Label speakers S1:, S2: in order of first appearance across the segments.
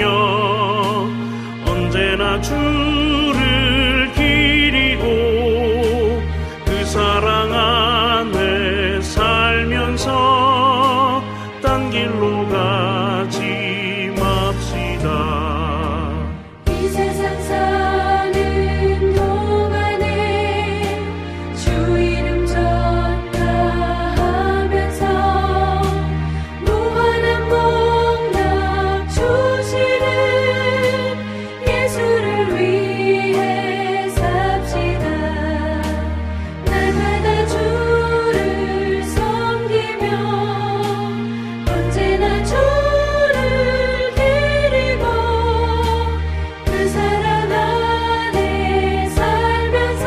S1: 섬기며 언제나 주를 기리고 그 사랑 안에 살면서 딴 길로 가지 맙시다.
S2: 이 세상 사는 동안에 주 이름 전파하면서 무한한 복락 주시는 예수를 위해 삽시다. 날마다 주를 섬기며 언제나 주를 기리고 그 사랑 안에 살면서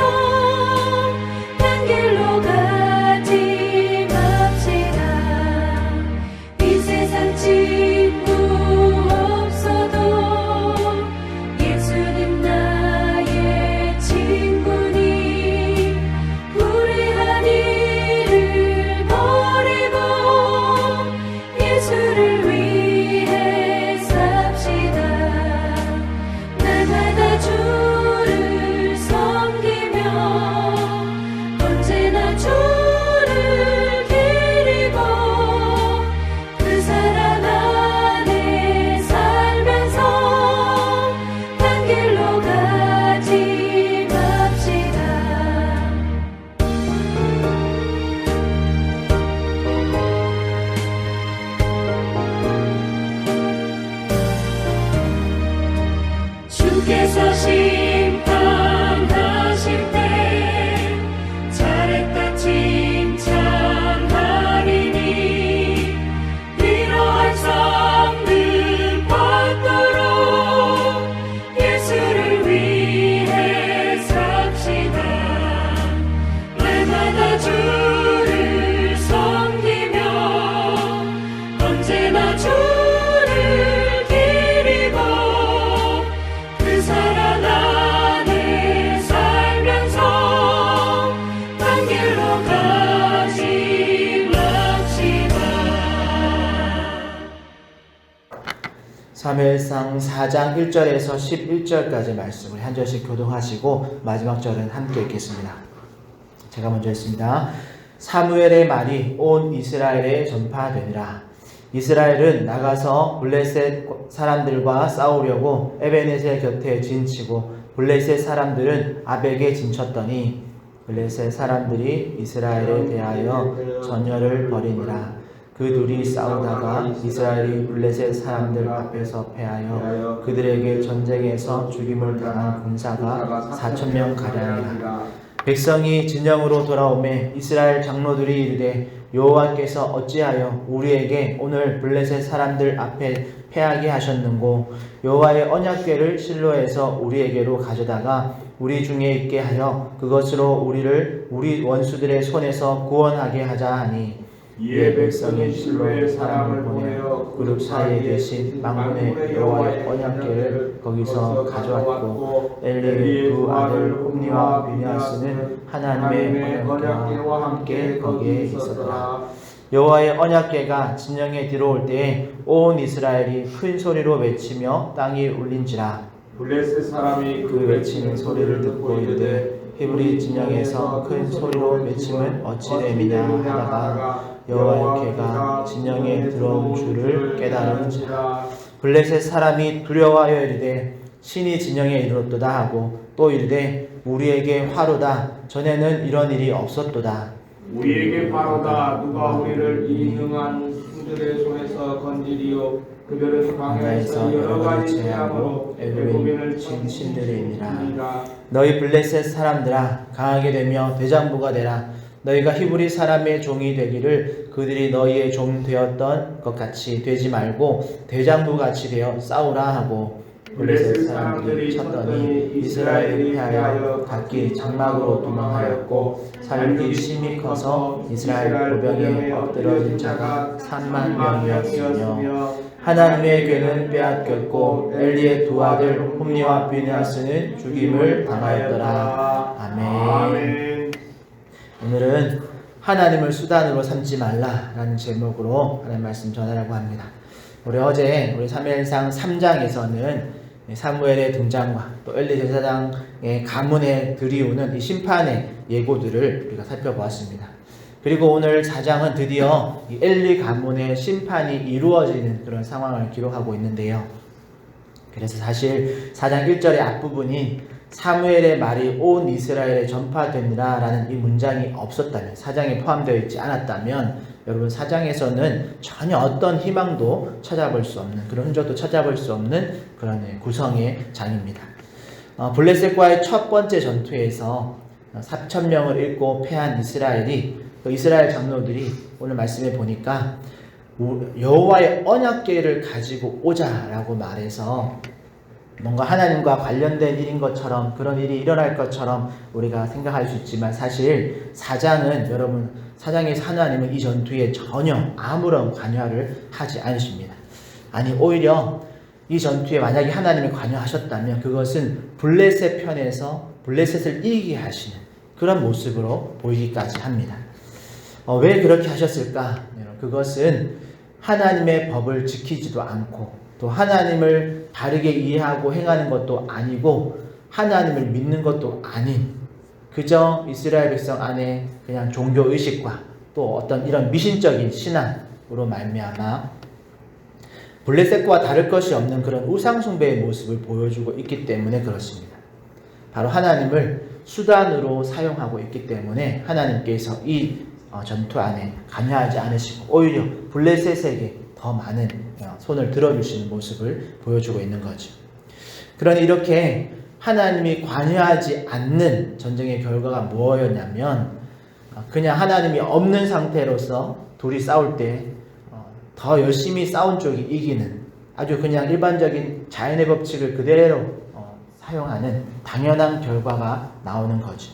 S2: 딴 길로 가지 맙시다. 이 세상 친구 없어도 예수님 나의 친구니 불의한 일을 버리고 예수를 위해 삽시다. 날마다 주를 섬기며 언제나 주를 기리고 그 사랑 안에 살면서 딴 길로 가지 맙시다. 주께서 심판하실 때 잘했다 칭찬하리니 이러한 삶을 받도록 예수를 위해 삽시다. 날마다 주를 섬기며 언제나 주를 기리고 그 사랑 안에 살면서 딴 길로 가지 맙시다.
S3: 사무엘상 4장 1절에서 11절까지 말씀을 한 절씩 교독하시고 마지막 절은 함께 읽겠습니다. 제가 먼저 읽습니다. 사무엘의 말이 온 이스라엘에 전파되니라. 이스라엘은 나가서 블레셋 사람들과 싸우려고 에베네셀 곁에 진치고 블레셋 사람들은 아벡에 진쳤더니 블레셋 사람들이 이스라엘에 대하여 전열을 벌이니라. 그 둘이 싸우다가 이스라엘이 블레셋 사람들 앞에서 패하여 그들에게 전쟁에서 죽임을 당한 군사가 4,000명 가량이라. 백성이 진영으로 돌아오매 이스라엘 장로들이 이르되 여호와께서 어찌하여 우리에게 오늘 블레셋 사람들 앞에 패하게 하셨는고 여호와의 언약궤를 실로에서 우리에게로 가져다가 우리 중에 있게 하여 그것으로 우리를 우리 원수들의 손에서 구원하게 하자 하니 이에 백성이 실로에 사람을 보내어 그룹 사이에 계신 망군의 여호와의 언약궤를 거기서 가져왔고 엘리의 두 아들 홈니와 비냐스는 하나님의 언약궤와 함께 거기에 있었더라. 여호와의 언약궤가 진영에 들어올 때에 온 이스라엘이 큰 소리로 외치며 땅이 울린지라.
S4: 블레셋 사람이
S3: 그 외치는 소리를 듣고 이르되 히브리 진영에서 큰 소리로 외침은 어찌 됨이냐 하다가 여호와의 궤가 진영에 들어온 줄을 깨달은지라. 블레셋 사람이 두려워하여 이르되 신이 진영에 이르렀도다 하고 또 이르되 우리에게 화로다. 전에는 이런 일이 없었도다.
S4: 우리에게 바로다. 누가 우리를 이 능한 후들의 손에서 건지리요. 그들은 광야에서 여러 가지 재앙으로 애굽인을 친 신들이니라.
S3: 너희 블레셋 사람들아 강하게 되며 대장부가 되라. 너희가 히브리 사람의 종이 되기를 그들이 너희의 종 되었던 것 같이 되지 말고 대장부같이 되어 싸우라 하고 블레셋 사람들이 쳤더니 이스라엘이 패하여 각기 장막으로 도망하였고 살기 심히 커서 이스라엘 보병에 엎드러진 자가 3만 명이었으며 하나님의 궤는 빼앗겼고 엘리의 두 아들 홈니와 비냐스는 죽임을 당하였더라. 아멘. 오늘은 하나님을 수단으로 삼지 말라라는 제목으로 하나님 말씀 전하려고 합니다. 우리 사무엘상 3장에서는 사무엘의 등장과 또 엘리 제사장의 가문에 들이오는 이 심판의 예고들을 우리가 살펴보았습니다. 그리고 오늘 4장은 드디어 이 엘리 가문의 심판이 이루어지는 그런 상황을 기록하고 있는데요. 그래서 사실 4장 1절의 앞부분이 사무엘의 말이 온 이스라엘에 전파되니라 라는 이 문장이 없었다면, 4장에 포함되어 있지 않았다면 여러분 4장에서는 전혀 어떤 희망도 찾아볼 수 없는, 그런 흔적도 찾아볼 수 없는 그런 구성의 장입니다. 블레셋과의 첫 번째 전투에서 4,000명을 잃고 패한 이스라엘이, 이스라엘 장로들이 오늘 말씀에 보니까 여호와의 언약궤를 가지고 오자라고 말해서 뭔가 하나님과 관련된 일인 것처럼, 그런 일이 일어날 것처럼 우리가 생각할 수 있지만, 사실 4장은 여러분 4장에서 하나님은 이 전투에 전혀 아무런 관여를 하지 않으십니다. 아니, 오히려 이 전투에 만약에 하나님이 관여하셨다면 그것은 블레셋 편에서 블레셋을 이기게 하시는 그런 모습으로 보이기까지 합니다. 왜 그렇게 하셨을까? 그것은 하나님의 법을 지키지도 않고 또 하나님을 바르게 이해하고 행하는 것도 아니고 하나님을 믿는 것도 아닌, 그저 이스라엘 백성 안에 그냥 종교의식과 또 어떤 이런 미신적인 신앙으로 말미암아 블레셋과 다를 것이 없는 그런 우상숭배의 모습을 보여주고 있기 때문에 그렇습니다. 바로 하나님을 수단으로 사용하고 있기 때문에 하나님께서 이 전투 안에 관여하지 않으시고 오히려 블레셋에게 더 많은 손을 들어주시는 모습을 보여주고 있는 거죠. 그러니 이렇게 하나님이 관여하지 않는 전쟁의 결과가 뭐였냐면, 그냥 하나님이 없는 상태로서 둘이 싸울 때 더 열심히 싸운 쪽이 이기는, 아주 그냥 일반적인 자연의 법칙을 그대로 사용하는 당연한 결과가 나오는 거죠.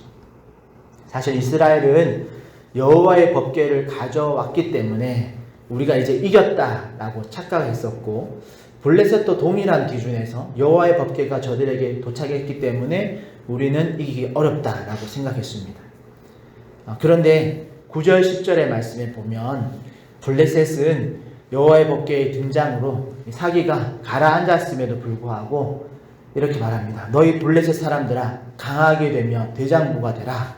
S3: 사실 이스라엘은 여호와의 법궤를 가져왔기 때문에 우리가 이제 이겼다라고 착각했었고, 블레셋도 동일한 기준에서 여호와의 법궤가 저들에게 도착했기 때문에 우리는 이기기 어렵다라고 생각했습니다. 그런데 9절 10절의 말씀에 보면 블레셋은 여호와의 법궤의 등장으로 사기가 가라앉았음에도 불구하고 이렇게 말합니다. 너희 블레셋 사람들아, 강하게 되며 대장부가 되라.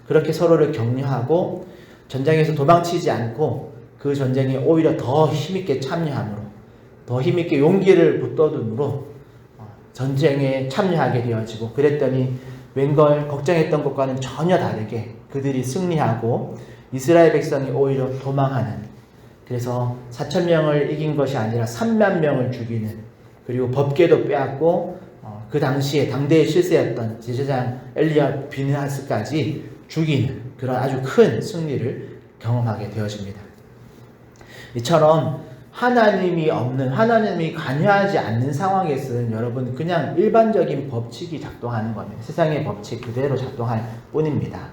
S3: 그렇게 서로를 격려하고 전쟁에서 도망치지 않고 그 전쟁에 오히려 더 힘있게 참여함으로, 더 힘있게 용기를 붙돋음으로 전쟁에 참여하게 되어지고, 그랬더니 웬걸 걱정했던 것과는 전혀 다르게 그들이 승리하고 이스라엘 백성이 오히려 도망하는, 그래서 4,000명을 이긴 것이 아니라 30,000명을 죽이는, 그리고 법궤도 빼앗고 그 당시에 당대의 실세였던 제사장 엘리야 비느하스까지 죽이는 그런 아주 큰 승리를 경험하게 되어집니다. 이처럼 하나님이 없는, 하나님이 관여하지 않는 상황에서는 여러분 그냥 일반적인 법칙이 작동하는 겁니다. 세상의 법칙 그대로 작동할 뿐입니다.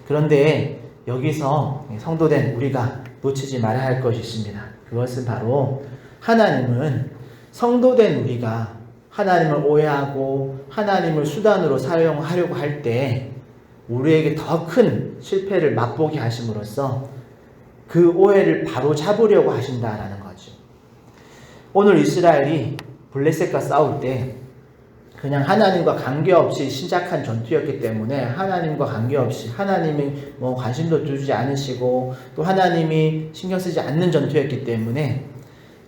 S3: 그런데 여기서 성도된 우리가 놓치지 말아야 할 것이 있습니다. 그것은 바로 하나님은 성도된 우리가 하나님을 오해하고 하나님을 수단으로 사용하려고 할 때 우리에게 더 큰 실패를 맛보게 하심으로써 그 오해를 바로 잡으려고 하신다라는 거죠. 오늘 이스라엘이 블레셋과 싸울 때 그냥 하나님과 관계없이 시작한 전투였기 때문에, 하나님과 관계없이 하나님이 관심도 두지 않으시고 또 하나님이 신경 쓰지 않는 전투였기 때문에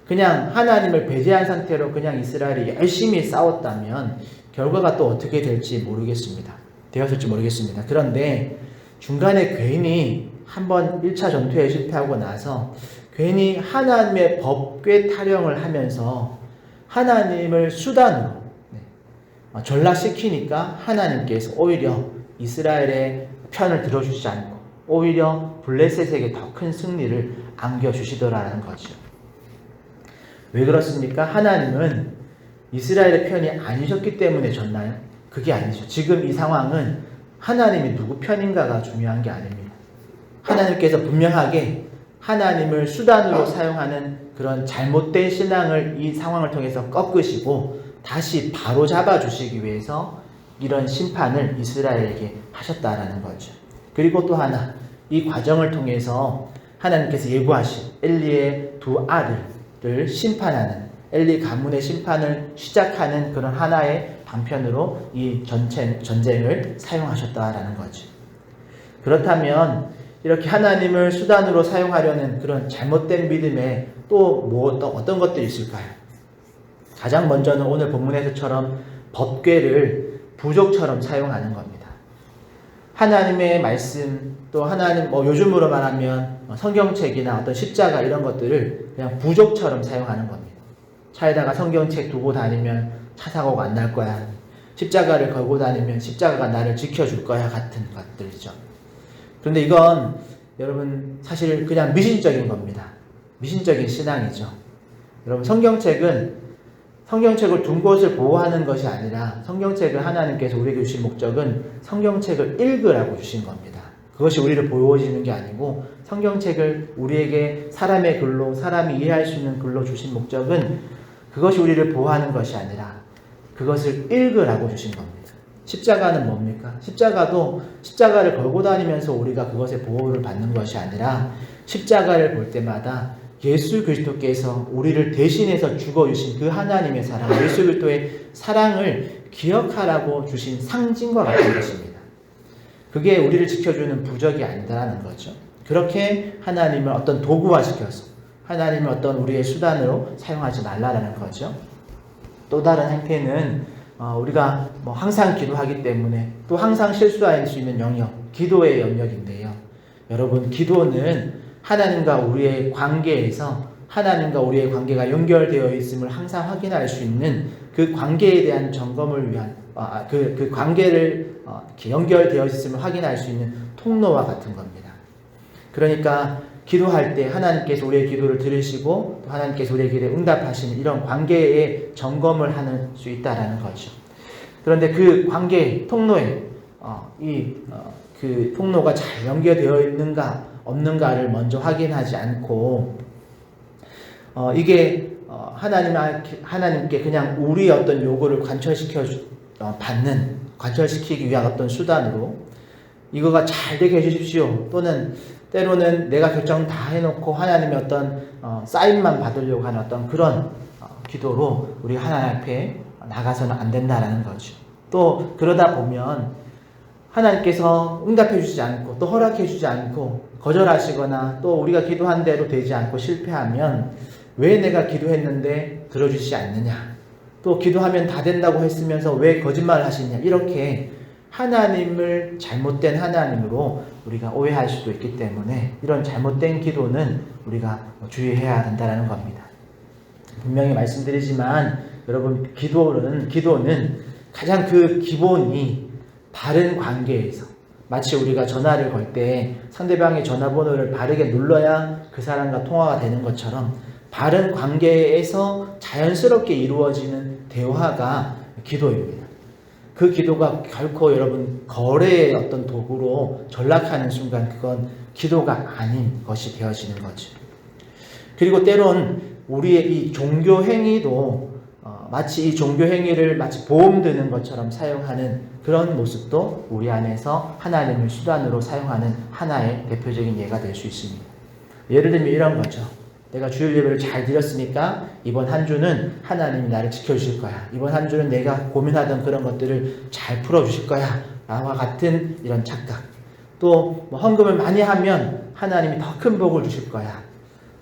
S3: 그냥 하나님을 배제한 상태로 그냥 이스라엘이 열심히 싸웠다면 결과가 또 어떻게 될지 모르겠습니다. 되었을지 모르겠습니다. 그런데 중간에 괜히 한번 1차 전투에 실패하고 나서 괜히 하나님의 법궤 타령을 하면서 하나님을 수단으로 전락시키니까 하나님께서 오히려 이스라엘의 편을 들어주지 않고 오히려 블레셋에게 더 큰 승리를 안겨주시더라는 거죠. 왜 그렇습니까? 하나님은 이스라엘의 편이 아니셨기 때문에 졌나요? 그게 아니죠. 지금 이 상황은 하나님이 누구 편인가가 중요한 게 아닙니다. 하나님께서 분명하게 하나님을 수단으로 사용하는 그런 잘못된 신앙을 이 상황을 통해서 꺾으시고 다시 바로 잡아주시기 위해서 이런 심판을 이스라엘에게 하셨다라는 거죠. 그리고 또 하나, 이 과정을 통해서 하나님께서 예고하신 엘리의 두 아들, 가문을 심판하는, 엘리 가문의 심판을 시작하는 그런 하나의 방편으로 이 전쟁을 사용하셨다라는 거죠. 그렇다면 이렇게 하나님을 수단으로 사용하려는 그런 잘못된 믿음에 또 어떤 것들이 있을까요? 가장 먼저는 오늘 본문에서처럼 법궤를 부족처럼 사용하는 겁니다. 하나님의 말씀, 또 하나님, 요즘으로 말하면 성경책이나 어떤 십자가 이런 것들을 그냥 부족처럼 사용하는 겁니다. 차에다가 성경책 두고 다니면 차 사고가 안 날 거야. 십자가를 걸고 다니면 십자가가 나를 지켜줄 거야. 같은 것들이죠. 그런데 이건 여러분 사실 그냥 미신적인 겁니다. 미신적인 신앙이죠. 여러분 성경책을 둔 곳을 보호하는 것이 아니라 성경책을 하나님께서 우리에게 주신 목적은 성경책을 읽으라고 주신 겁니다. 그것이 우리를 보호해주는 게 아니고 성경책을 우리에게 사람의 글로, 사람이 이해할 수 있는 글로 주신 목적은 그것이 우리를 보호하는 것이 아니라 그것을 읽으라고 주신 겁니다. 십자가는 뭡니까? 십자가를 걸고 다니면서 우리가 그것의 보호를 받는 것이 아니라 십자가를 볼 때마다 예수 그리스도께서 우리를 대신해서 죽어주신 그 하나님의 사랑, 예수 그리스도의 사랑을 기억하라고 주신 상징과 같은 것입니다. 그게 우리를 지켜주는 부적이 아니다라는 거죠. 그렇게 하나님을 어떤 도구화시켜서 하나님을 어떤 우리의 수단으로 사용하지 말라라는 거죠. 또 다른 행태는 우리가 항상 기도하기 때문에 또 항상 실수할 수 있는 영역, 기도의 영역인데요. 여러분, 기도는 하나님과 우리의 관계에서 하나님과 우리의 관계가 연결되어 있음을 항상 확인할 수 있는 그 관계에 대한 점검을 위한 그 관계를 연결되어 있음을 확인할 수 있는 통로와 같은 겁니다. 그러니까 기도할 때 하나님께서 우리의 기도를 들으시고 또 하나님께서 우리의 기도에 응답하시는 이런 관계의 점검을 할 수 있다라는 거죠. 그런데 그 관계 통로에 그 통로가 잘 연결되어 있는가 없는가를 먼저 확인하지 않고 이게 하나님께 그냥 우리의 어떤 요구를 관철시키기 위한 어떤 수단으로 이거가 잘 되게 해주십시오. 또는 때로는 내가 결정 다 해놓고 하나님의 어떤 사인만 받으려고 하는 어떤 그런 기도로 우리 하나님 앞에 나가서는 안 된다라는 거죠. 또 그러다 보면 하나님께서 응답해 주시지 않고 또 허락해 주지 않고 거절하시거나 또 우리가 기도한 대로 되지 않고 실패하면 왜 내가 기도했는데 들어주시지 않느냐, 또 기도하면 다 된다고 했으면서 왜 거짓말을 하시냐, 이렇게 하나님을 잘못된 하나님으로 우리가 오해할 수도 있기 때문에 이런 잘못된 기도는 우리가 주의해야 된다는 겁니다. 분명히 말씀드리지만 여러분, 기도는 가장 그 기본이 바른 관계에서, 마치 우리가 전화를 걸 때 상대방의 전화번호를 바르게 눌러야 그 사람과 통화가 되는 것처럼 바른 관계에서 자연스럽게 이루어지는 대화가 기도입니다. 그 기도가 결코 여러분 거래의 어떤 도구로 전락하는 순간 그건 기도가 아닌 것이 되어지는 거죠. 그리고 때론 우리의 이 종교 행위도 마치 이 종교 행위를 마치 보험 드는 것처럼 사용하는 그런 모습도 우리 안에서 하나님을 수단으로 사용하는 하나의 대표적인 예가 될 수 있습니다. 예를 들면 이런 거죠. 내가 주일 예배를 잘 드렸으니까 이번 한 주는 하나님이 나를 지켜주실 거야. 이번 한 주는 내가 고민하던 그런 것들을 잘 풀어주실 거야. 나와 같은 이런 착각. 또 헌금을 많이 하면 하나님이 더 큰 복을 주실 거야.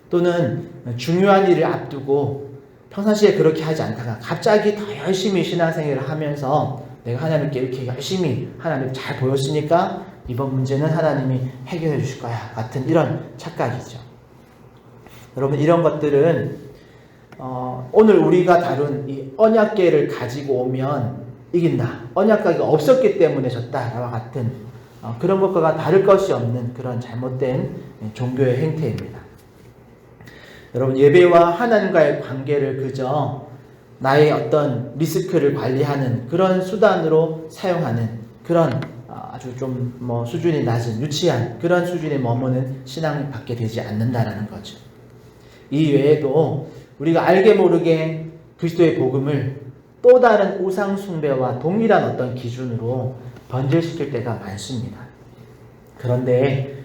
S3: 또는 중요한 일을 앞두고 평상시에 그렇게 하지 않다가 갑자기 더 열심히 신앙생활을 하면서 내가 하나님께 이렇게 열심히 하나님 잘 보였으니까 이번 문제는 하나님이 해결해 주실 거야. 같은 이런 착각이죠. 여러분, 이런 것들은 오늘 우리가 다룬 이 언약궤를 가지고 오면 이긴다, 언약궤가 없었기 때문에 졌다와 같은 그런 것과 다를 것이 없는 그런 잘못된 종교의 행태입니다. 여러분, 예배와 하나님과의 관계를 그저 나의 어떤 리스크를 관리하는 그런 수단으로 사용하는 그런 아주 좀 수준이 낮은 유치한 그런 수준에 머무는 신앙을 받게 되지 않는다라는 거죠. 이 외에도 우리가 알게 모르게 그리스도의 복음을 또 다른 우상 숭배와 동일한 어떤 기준으로 변질시킬 때가 많습니다. 그런데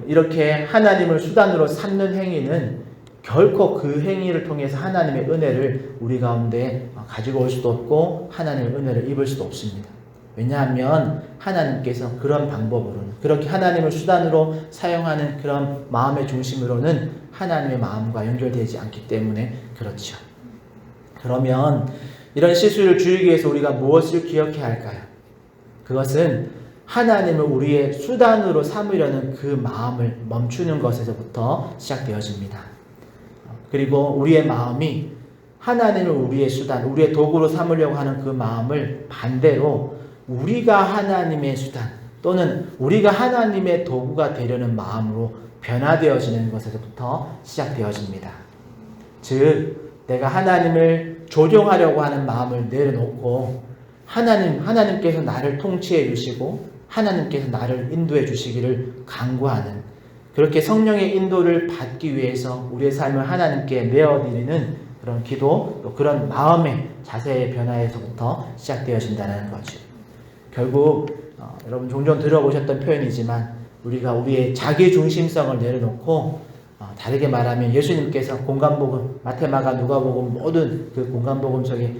S3: 이렇게 하나님을 수단으로 삼는 행위는 결코 그 행위를 통해서 하나님의 은혜를 우리 가운데 가지고 올 수도 없고 하나님의 은혜를 입을 수도 없습니다. 왜냐하면 하나님께서 그런 방법으로는, 그렇게 하나님을 수단으로 사용하는 그런 마음의 중심으로는 하나님의 마음과 연결되지 않기 때문에 그렇죠. 그러면 이런 시수를 줄이기 위해서 우리가 무엇을 기억해야 할까요? 그것은 하나님을 우리의 수단으로 삼으려는 그 마음을 멈추는 것에서부터 시작되어집니다. 그리고 우리의 마음이 하나님을 우리의 수단, 우리의 도구로 삼으려고 하는 그 마음을 반대로 우리가 하나님의 수단 또는 우리가 하나님의 도구가 되려는 마음으로 변화되어지는 것에서부터 시작되어집니다. 즉, 내가 하나님을 조종하려고 하는 마음을 내려놓고 하나님께서 나를 통치해 주시고 하나님께서 나를 인도해 주시기를 간구하는, 그렇게 성령의 인도를 받기 위해서 우리의 삶을 하나님께 내어드리는 그런 기도, 또 그런 마음의 자세의 변화에서부터 시작되어진다는 거죠. 결국 여러분 종종 들어보셨던 표현이지만 우리가 우리의 자기 중심성을 내려놓고 다르게 말하면 예수님께서 공간복음, 마태마가, 누가복음 모든 그 공간복음 속에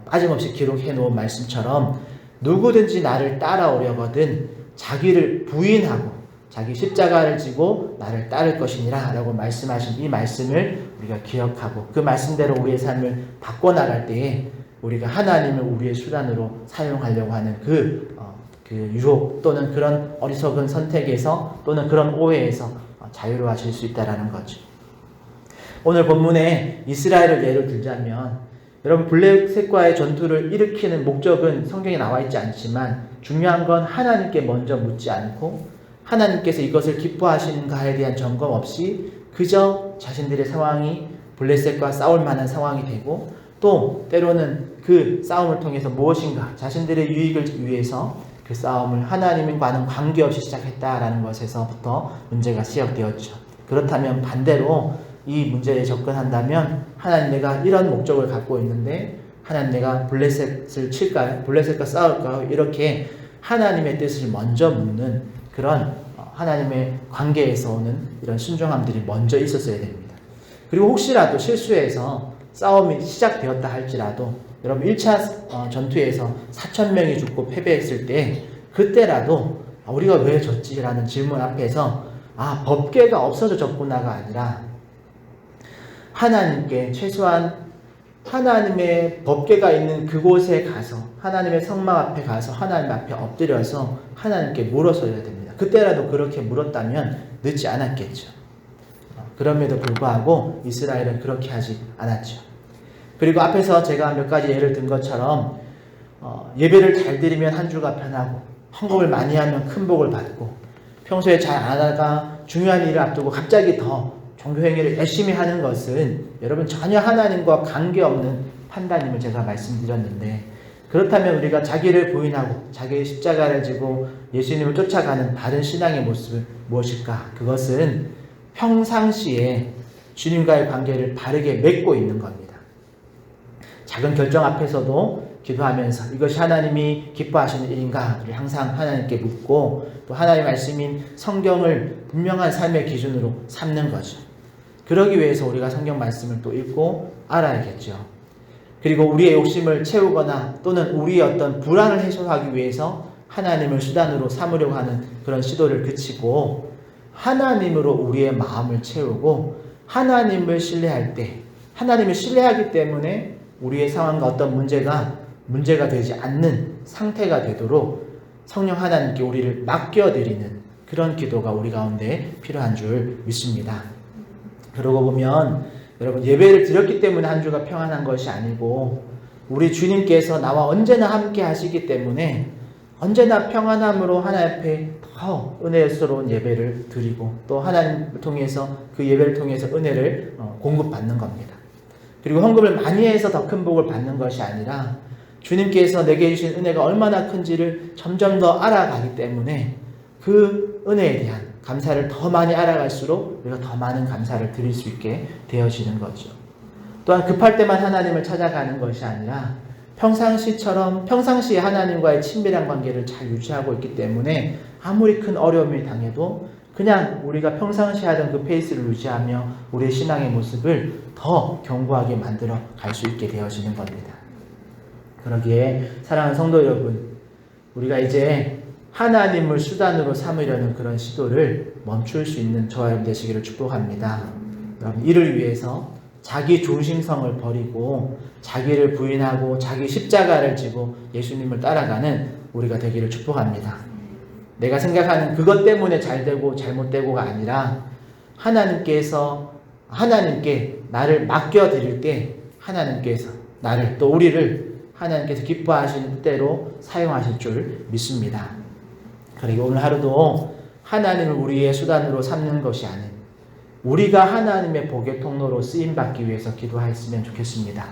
S3: 빠짐없이 기록해 놓은 말씀처럼 누구든지 나를 따라오려거든 자기를 부인하고 자기 십자가를 지고 나를 따를 것이니라 라고 말씀하신 이 말씀을 우리가 기억하고 그 말씀대로 우리의 삶을 바꿔나갈 때에 우리가 하나님을 우리의 수단으로 사용하려고 하는 그 유혹 또는 그런 어리석은 선택에서 또는 그런 오해에서 자유로워질 수 있다는 거죠. 오늘 본문에 이스라엘을 예를 들자면 여러분 블레셋과의 전투를 일으키는 목적은 성경에 나와 있지 않지만 중요한 건 하나님께 먼저 묻지 않고 하나님께서 이것을 기뻐하시는가에 대한 점검 없이 그저 자신들의 상황이 블레셋과 싸울 만한 상황이 되고 또 때로는 그 싸움을 통해서 무엇인가 자신들의 유익을 위해서 그 싸움을 하나님과는 관계없이 시작했다라는 것에서부터 문제가 시작되었죠. 그렇다면 반대로 이 문제에 접근한다면 하나님 내가 이런 목적을 갖고 있는데 하나님 내가 블레셋을 칠까요? 블레셋과 싸울까요? 이렇게 하나님의 뜻을 먼저 묻는 그런 하나님의 관계에서 오는 이런 순종함들이 먼저 있었어야 됩니다. 그리고 혹시라도 실수해서 싸움이 시작되었다 할지라도 여러분 1차 전투에서 4,000명이 죽고 패배했을 때 그때라도 우리가 왜 졌지라는 질문 앞에서 법궤가 없어져 졌구나가 아니라 하나님께 최소한 하나님의 법궤가 있는 그곳에 가서 하나님의 성막 앞에 가서 하나님 앞에 엎드려서 하나님께 물어서야 됩니다. 그때라도 그렇게 물었다면 늦지 않았겠죠. 그럼에도 불구하고 이스라엘은 그렇게 하지 않았죠. 그리고 앞에서 제가 몇 가지 예를 든 것처럼 예배를 잘 드리면 한 주가 편하고 헌금을 많이 하면 큰 복을 받고 평소에 잘 안 하다가 중요한 일을 앞두고 갑자기 더 종교행위를 열심히 하는 것은 여러분 전혀 하나님과 관계없는 판단임을 제가 말씀드렸는데 그렇다면 우리가 자기를 부인하고 자기의 십자가를 지고 예수님을 쫓아가는 바른 신앙의 모습은 무엇일까? 그것은 평상시에 주님과의 관계를 바르게 맺고 있는 겁니다. 작은 결정 앞에서도 기도하면서 이것이 하나님이 기뻐하시는 일인가를 항상 하나님께 묻고 또 하나님의 말씀인 성경을 분명한 삶의 기준으로 삼는 거죠. 그러기 위해서 우리가 성경 말씀을 또 읽고 알아야겠죠. 그리고 우리의 욕심을 채우거나 또는 우리의 어떤 불안을 해소하기 위해서 하나님을 수단으로 삼으려고 하는 그런 시도를 그치고 하나님으로 우리의 마음을 채우고 하나님을 신뢰할 때 하나님을 신뢰하기 때문에 우리의 상황과 어떤 문제가 되지 않는 상태가 되도록 성령 하나님께 우리를 맡겨드리는 그런 기도가 우리 가운데 필요한 줄 믿습니다. 그러고 보면 여러분 예배를 드렸기 때문에 한 주가 평안한 것이 아니고 우리 주님께서 나와 언제나 함께 하시기 때문에 언제나 평안함으로 하나님 앞에 더 은혜스러운 예배를 드리고 또 하나님을 통해서 그 예배를 통해서 은혜를 공급받는 겁니다. 그리고 헌금을 많이 해서 더 큰 복을 받는 것이 아니라 주님께서 내게 주신 은혜가 얼마나 큰지를 점점 더 알아가기 때문에 그 은혜에 대한 감사를 더 많이 알아갈수록 우리가 더 많은 감사를 드릴 수 있게 되어지는 거죠. 또한 급할 때만 하나님을 찾아가는 것이 아니라 평상시에 하나님과의 친밀한 관계를 잘 유지하고 있기 때문에 아무리 큰 어려움을 당해도 그냥 우리가 평상시 하던 그 페이스를 유지하며 우리의 신앙의 모습을 더 견고하게 만들어 갈 수 있게 되어지는 겁니다. 그러기에 사랑하는 성도 여러분, 우리가 이제 하나님을 수단으로 삼으려는 그런 시도를 멈출 수 있는 저와 여러분 되시기를 축복합니다. 여러분, 이를 위해서 자기 중심성을 버리고 자기를 부인하고 자기 십자가를 지고 예수님을 따라가는 우리가 되기를 축복합니다. 내가 생각하는 그것 때문에 잘되고 잘못되고가 아니라 하나님께 나를 맡겨드릴 때 하나님께서 나를 또 우리를 하나님께서 기뻐하시는 뜻대로 사용하실 줄 믿습니다. 그리고 오늘 하루도 하나님을 우리의 수단으로 삼는 것이 아닌 우리가 하나님의 복의 통로로 쓰임받기 위해서 기도하였으면 좋겠습니다.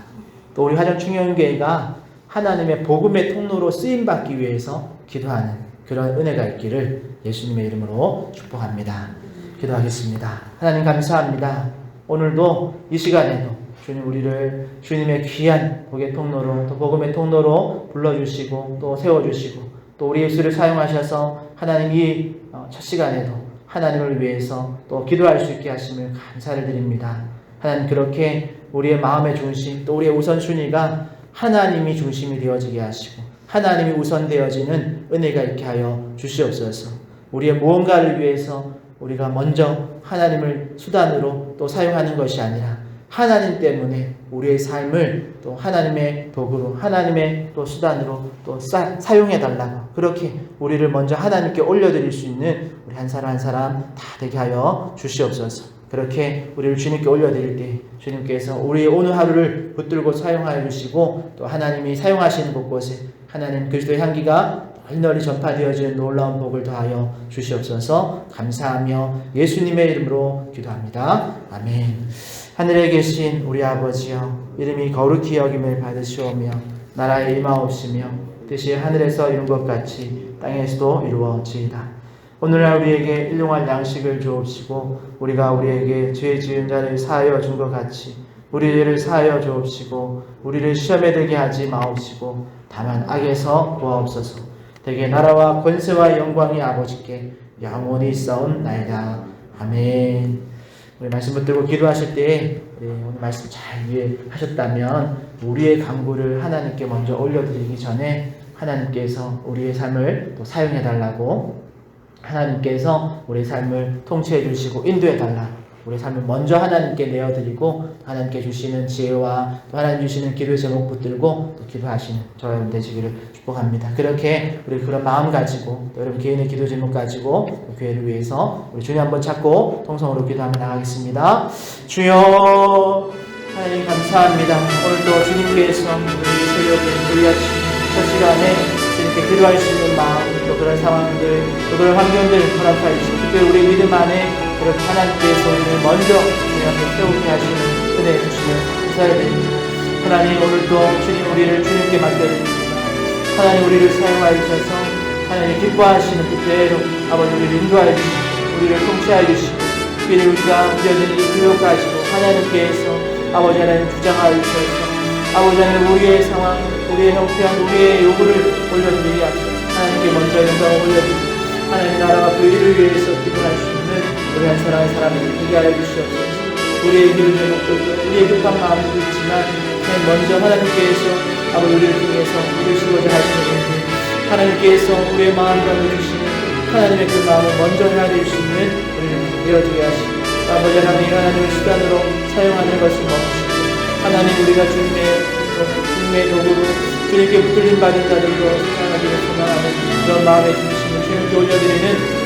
S3: 또 우리 화정충영교회가 하나님의 복음의 통로로 쓰임받기 위해서 기도하는 그런 은혜가 있기를 예수님의 이름으로 축복합니다. 기도하겠습니다. 하나님 감사합니다. 오늘도 이 시간에도 주님 우리를 주님의 귀한 복의 통로로 또 복음의 통로로 불러주시고 또 세워주시고 또 우리 예수를 사용하셔서 하나님 이 첫 시간에도 하나님을 위해서 또 기도할 수 있게 하심을 감사를 드립니다. 하나님 그렇게 우리의 마음의 중심 또 우리의 우선순위가 하나님이 중심이 되어지게 하시고 하나님이 우선되어지는 은혜가 있게 하여 주시옵소서. 우리의 무언가를 위해서 우리가 먼저 하나님을 수단으로 또 사용하는 것이 아니라 하나님 때문에 우리의 삶을 또 하나님의 도구로 하나님의 또 수단으로 또 사용해달라고 그렇게 우리를 먼저 하나님께 올려드릴 수 있는 우리 한 사람 한 사람 다 되게 하여 주시옵소서. 그렇게 우리를 주님께 올려드릴 때 주님께서 우리의 오늘 하루를 붙들고 사용하여 주시고 또 하나님이 사용하시는 곳곳에 하나님 그리스도의 향기가 널리 전파되어지는 놀라운 복을 더하여 주시옵소서. 감사하며 예수님의 이름으로 기도합니다. 아멘. 하늘에 계신 우리 아버지여, 이름이 거룩히 여김을 받으시오며 나라에 임하옵시며 뜻이 하늘에서 이룬 것 같이 땅에서도 이루어지이다. 오늘날 우리에게 일용할 양식을 주옵시고 우리가 우리에게 죄 지은 자를 사하여 준 것 같이 우리 죄를 사하여 주옵시고 우리를 시험에 들게 하지 마옵시고 다만 악에서 구하옵소서. 대개 나라와 권세와 영광이 아버지께 영원히 있사옵나이다. 아멘. 우리 말씀 붙들고 기도하실 때 오늘 말씀 잘 이해하셨다면 우리의 간구를 하나님께 먼저 올려드리기 전에 하나님께서 우리의 삶을 또 사용해달라고 하나님께서 우리의 삶을 통치해 주시고 인도해 달라고 우리의 삶을 먼저 하나님께 내어드리고 하나님께 주시는 지혜와 또 하나님 주시는 기도의 제목 붙들고 또 기도하시는 저와 여러분 되시기를 축복합니다. 그렇게 우리 그런 마음 가지고 또 여러분 개인의 기도 제목 가지고 교회를 위해서 우리 주님 한번 찾고 통성으로 기도하며 나가겠습니다. 주여 하나님 감사합니다. 오늘도 주님께서 우리 새벽에 우리 아침 첫 시간에 주님께 기도할 수 있는 마음 또 그런 상황들 또 그런 환경들을 허락하여 주시고 특별히 우리 믿음 안에 그렇게 하나님께서 우리를 먼저 주님 앞에 세우게 하시는 은혜 주시면 감사드립니다. 하나님 오늘도 주님 우리를 주님께 맡겨드립니다. 하나님 우리를 사용하여 주셔서 하나님 기뻐하시는 그대로 아버지 우리를 인도하여 주시고 우리를 통치하여 주시고 특별히 우리가 우려되는 이 교회까지도 하나님께서 아버지 하나님 주장하여 주셔서 아버지 하나님 우리의 상황 우리의 형편 우리의 요구를 올려드리게 하소서. 하나님께 먼저 영광을 올려드리고 하나님의 나라와 그 일을 위해서 기도할 수 있는 우리 한 사람 한 사람을 되게 하여 주시옵소서. 우리의 기도 제목들도 우리의 급한 마음도 있지만 먼저 하나님께서 아버지 우리를 통해서 이루시고자 하시는 분들 하나님께서 우리의 마음 가운데 주시는 하나님의 그 마음을 먼저 헤아릴 수 있는 우리를 되어지게 하시고 아버지 하나님의 수단으로 사용하는 것을 멈추고 하나님 우리가 주님의 도구로 주님께 붙들림 받은 자들로 사용하기를 소망하는 그런 마음의 중심을 주님께 올려드리는